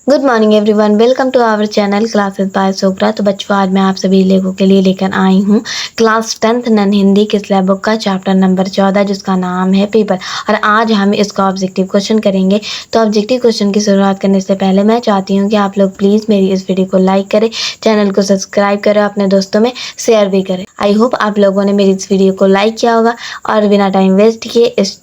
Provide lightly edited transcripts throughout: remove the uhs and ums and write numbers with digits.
Good morning everyone, welcome to our channel classes by सोप्रा। तो बच्चों, आज मैं आप सभी लोगों के लिए लेकर आई हूँ क्लास 10th नन हिंदी के स्लैब बुक का चैप्टर नंबर 14 जिसका नाम है पीपल। और आज हम इसका ऑब्जेक्टिव क्वेश्चन करेंगे। तो ऑब्जेक्टिव क्वेश्चन की शुरुआत करने से पहले मैं चाहती हूँ कि आप लोग प्लीज़ मेरी इस वीडियो को लाइक करें, चैनल को सब्सक्राइब करें, अपने दोस्तों में शेयर भी करें। आई होप आप लोगों ने मेरी इस वीडियो को लाइक किया होगा। और बिना टाइम वेस्ट किए इस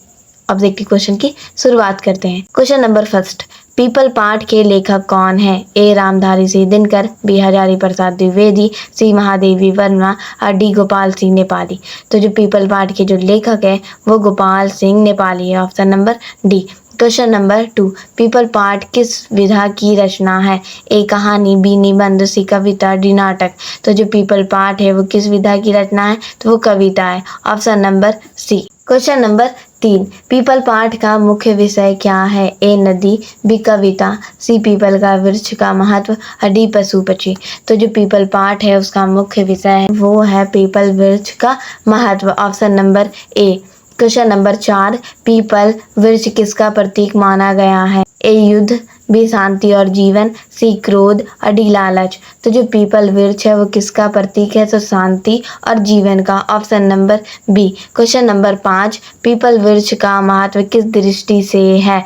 ऑब्जेक्टिव क्वेश्चन की शुरुआत करते हैं। क्वेश्चन नंबर फर्स्ट, पीपल पाठ के लेखक कौन है? ए रामधारी सिंह दिनकर, बी हजारी प्रसाद द्विवेदी, सी महादेवी वर्मा और डी गोपाल सिंह नेपाली। तो जो पीपल पाठ के जो लेखक है वो गोपाल सिंह नेपाली है। Option number D. Question number 2, people पाठ किस विधा की रचना है? ए कहानी, बी निबंध, सी कविता, डी नाटक। तो जो पीपल पाठ है वो किस विधा की रचना है? तो वो कविता है। Option number C. Question number 3, पीपल पाठ का मुख्य विषय क्या है? ए नदी, बी कविता, सी पीपल का वृक्ष का महत्व और डी पशु पक्षी। तो जो पीपल पाठ है उसका मुख्य विषय है वो है पीपल वृक्ष का महत्व। Option number A. Question number 4, people वृक्ष किसका प्रतीक माना गया है? ए युद्ध, बी शांति और जीवन, सी क्रोध और डी लालच। तो जो पीपल वृक्ष है वो किसका प्रतीक है? तो शांति और जीवन का। Option number B. Question number 5, पीपल वृक्ष का महत्व किस दृष्टि से है?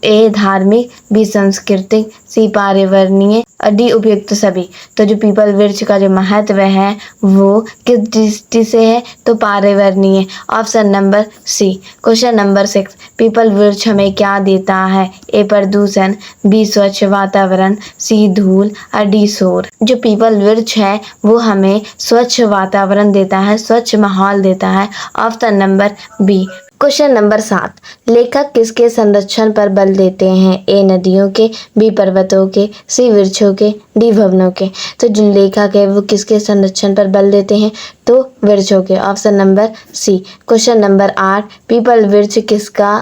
ए धार्मिक, बी सांस्कृतिक, सी पर्यावरणीय और डी उपयुक्त सभी। तो जो पीपल वृक्ष का जो महत्व है वो किस दृष्टि से है? तो पर्यावरणीय। Option number C. Question number 6, पीपल वृक्ष हमें क्या देता है? ए प्रदूषण, बी स्वच्छ वातावरण, सी धूल और डी शोर। जो पीपल वृक्ष है वो हमें स्वच्छ वातावरण देता है, स्वच्छ माहौल देता है। Option number B. Question number 7, लेखक किसके संरक्षण पर बल देते हैं? ए नदियों के, बी पर्वतों के, सी वृक्षों के, डी भवनों के। तो जो लेखक है वो किसके संरक्षण पर बल देते हैं? तो वृक्षों के। Option number C. Question number 8, पीपल वृक्ष किसका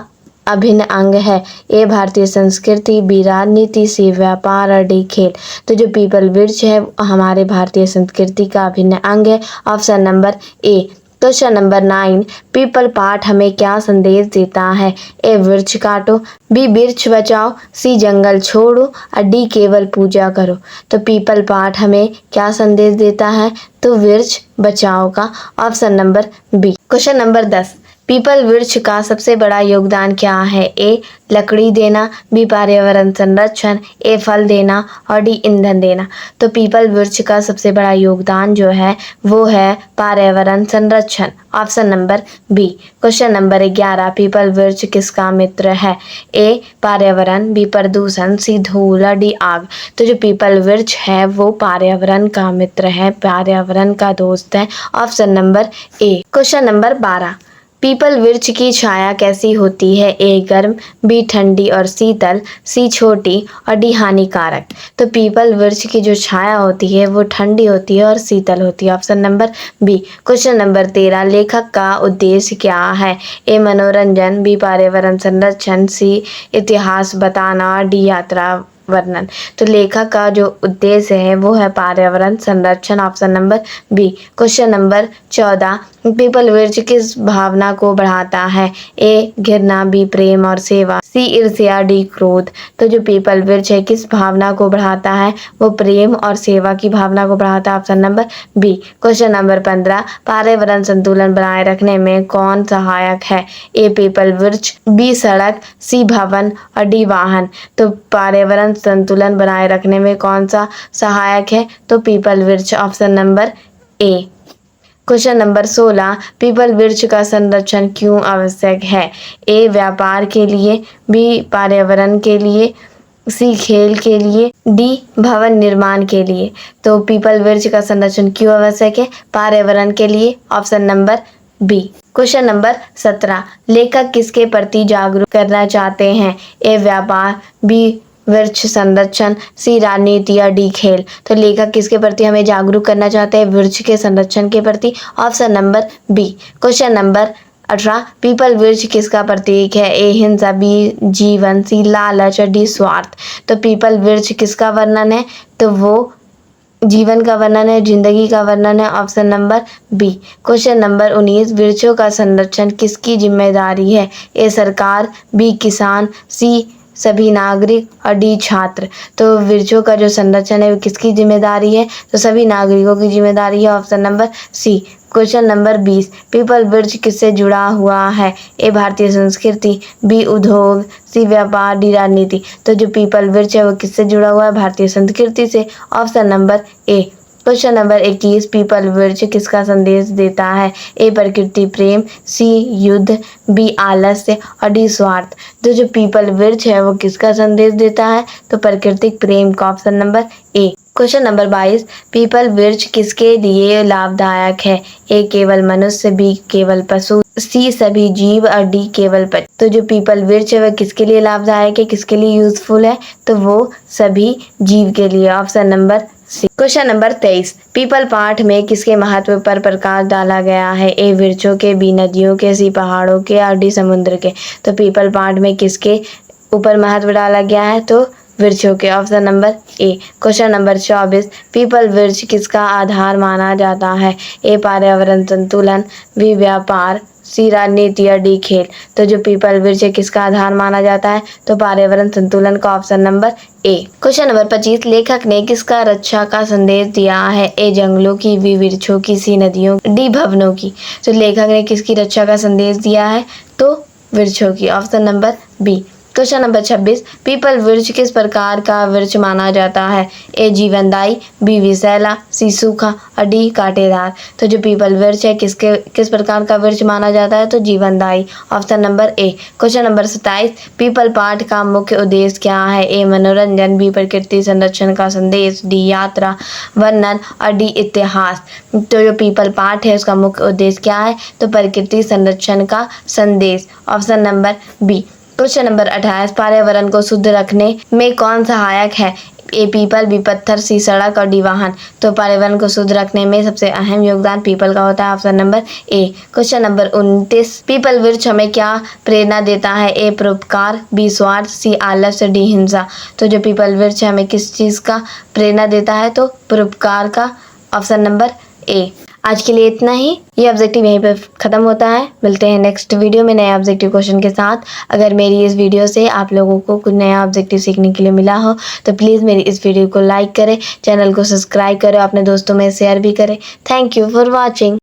अभिन्न अंग है? ए भारतीय संस्कृति, बी राजनीति, सी व्यापार और डी खेल। तो जो पीपल वृक्ष है हमारे भारतीय संस्कृति का अभिन्न अंग है। Option number A. Question number 9, people पाठ हमें क्या संदेश देता है? ए वृक्ष काटो, बी वृक्ष बचाओ, सी जंगल छोड़ो और डी केवल पूजा करो। तो पीपल पाठ हमें क्या संदेश देता है? तो वृक्ष बचाओ का। Option number B. Question number 10, पीपल वृक्ष का सबसे बड़ा योगदान क्या है? ए लकड़ी देना, बी पर्यावरण संरक्षण, ए फल देना और डी ईंधन देना। तो पीपल वृक्ष का सबसे बड़ा योगदान जो है वो है पर्यावरण संरक्षण। Option number B. Question number 11, पीपल वृक्ष किसका मित्र है? ए पर्यावरण, बी प्रदूषण, सी धूल और डी आग। तो जो पीपल वृक्ष है वो पर्यावरण का मित्र है, पर्यावरण का दोस्त है। Option number A. Question number 12, people वृक्ष की छाया कैसी होती है? ए गर्म, बी ठंडी और शीतल, सी छोटी और डी हानिकारक। तो पीपल वृक्ष की जो छाया होती है वो ठंडी होती है और शीतल होती है। Option number B. Question number 13, लेखक का उद्देश्य क्या है? ए मनोरंजन, बी पर्यावरण संरक्षण, सी इतिहास बताना, डी यात्रा वर्णन। तो लेखक का जो उद्देश्य है वो है पर्यावरण संरक्षण। Option number B. Question number 14, पीपल वृक्ष किस भावना को बढ़ाता है? ए घृणा, बी प्रेम और सेवा, सी ईर्ष्या, डी क्रोध। तो जो पीपल वृक्ष है किस भावना को बढ़ाता है? वो प्रेम और सेवा की भावना को बढ़ाता है। Option number B. Question number 15, पर्यावरण संतुलन बनाए रखने में कौन सहायक है? ए पीपल वृक्ष, बी सड़क, सी भवन और डी वाहन। तो पर्यावरण संतुलन बनाए रखने में कौन सा सहायक है? तो पीपल वृक्ष। Option number A. Question number 16, people वृक्ष का संरक्षण क्यों आवश्यक है? ए व्यापार के लिए, बी पर्यावरण के लिए, सी खेल के लिए, डी भवन निर्माण के लिए। तो पीपल वृक्ष का संरक्षण क्यों आवश्यक है? पर्यावरण के लिए। Option number B. Question number 17, लेखक किसके प्रति जागरूक करना चाहते हैं? ए व्यापार, बी वृक्ष संरक्षण, सी राजनीति या डी खेल। तो लेखक किसके प्रति हमें जागरूक करना चाहते हैं? वृक्ष के संरक्षण के प्रति। Option number B. Question number 18, पीपल वृक्ष किसका प्रतीक है? ए हिंसा, बी जीवन, सी लालच और डी स्वार्थ। तो पीपल वृक्ष किसका वर्णन है? तो वो जीवन का वर्णन है, जिंदगी का वर्णन है। Option number B. Question number 19, वृक्षों का संरक्षण किसकी जिम्मेदारी है? ए सरकार, बी किसान, सी सभी नागरिक और डी छात्र। तो वृक्षों का जो संरक्षण है वो किसकी जिम्मेदारी है? तो सभी नागरिकों की जिम्मेदारी है। Option number C. Question number 20, पीपल वृक्ष किससे जुड़ा हुआ है? ए भारतीय संस्कृति, बी उद्योग, सी व्यापार, डी राजनीति। तो जो पीपल वृक्ष है वो किससे जुड़ा हुआ है? भारतीय संस्कृति से। Option number A. Question number 21, people वृक्ष किसका संदेश देता है? ए प्रकृति प्रेम, सी युद्ध, बी आलस्य और डी स्वार्थ। तो जो पीपल वृक्ष है वो किसका संदेश देता है? तो प्राकृतिक प्रेम का। Option number A. Question number 22, people वृक्ष किसके लिए लाभदायक है? ए केवल मनुष्य, बी केवल पशु, सी सभी जीव और डी केवल पक्षी। तो जो पीपल वृक्ष है वह किसके लिए लाभदायक है, किसके लिए यूजफुल है? तो वो सभी जीव के लिए। Option number C. Question number 23, पीपल पाठ में किसके महत्व पर प्रकाश डाला गया है? ए वृक्षों के, बी नदियों के, सी पहाड़ों के और डी समुद्र के। तो पीपल पाठ में किसके ऊपर महत्व डाला गया है? तो वृक्षों के। Option number A. Question number 24, people वृक्ष किसका आधार माना जाता है? ए पर्यावरण संतुलन, बी व्यापार, सी राजनीति और डी खेल। तो जो पीपल वृक्ष किसका आधार माना जाता है? तो पर्यावरण संतुलन का। Option number A. Question number 25, लेखक ने किसका रक्षा का संदेश दिया है? ए जंगलों की, बी वृक्षों की, सी नदियों, डी भवनों की। तो लेखक ने किसकी रक्षा का संदेश दिया है? तो वृक्षों की। Option number B. Question number 26, पीपल वृक्ष किस प्रकार का वृक्ष माना जाता है? ए जीवनदायी, बी विषैला, सी सूखा और डी कांटेदार। तो जो पीपल वृक्ष है किस प्रकार का वृक्ष माना जाता है? तो जीवनदायी। Option number A. Question number 27, people पाठ का मुख्य उद्देश्य क्या है? ए मनोरंजन, बी प्रकृति संरक्षण का संदेश, डी यात्रा वर्णन और डी इतिहास। तो जो पीपल पाठ है उसका मुख्य उद्देश्य क्या है? तो प्रकृति संरक्षण का संदेश। Option number B. Question number 28, पर्यावरण को शुद्ध रखने में कौन सहायक है? ए पीपल, बी पत्थर, सी सड़क और डी वाहन। तो पर्यावरण को शुद्ध रखने में सबसे अहम योगदान पीपल का होता है। Option number A. Question number 29, people वृक्ष हमें क्या प्रेरणा देता है? ए परोपकार, बी स्वार्थ, सी आलस्य, डी हिंसा। तो जो पीपल वृक्ष हमें किस चीज़ का प्रेरणा देता है? तो परोपकार का। Option number A. आज के लिए इतना ही। ये ऑब्जेक्टिव यहीं पे ख़त्म होता है। मिलते हैं नेक्स्ट वीडियो में नए ऑब्जेक्टिव क्वेश्चन के साथ। अगर मेरी इस वीडियो से आप लोगों को कुछ नया ऑब्जेक्टिव सीखने के लिए मिला हो तो प्लीज़ मेरी इस वीडियो को लाइक करें, चैनल को सब्सक्राइब करें, अपने दोस्तों में शेयर भी करें। Thank you for watching.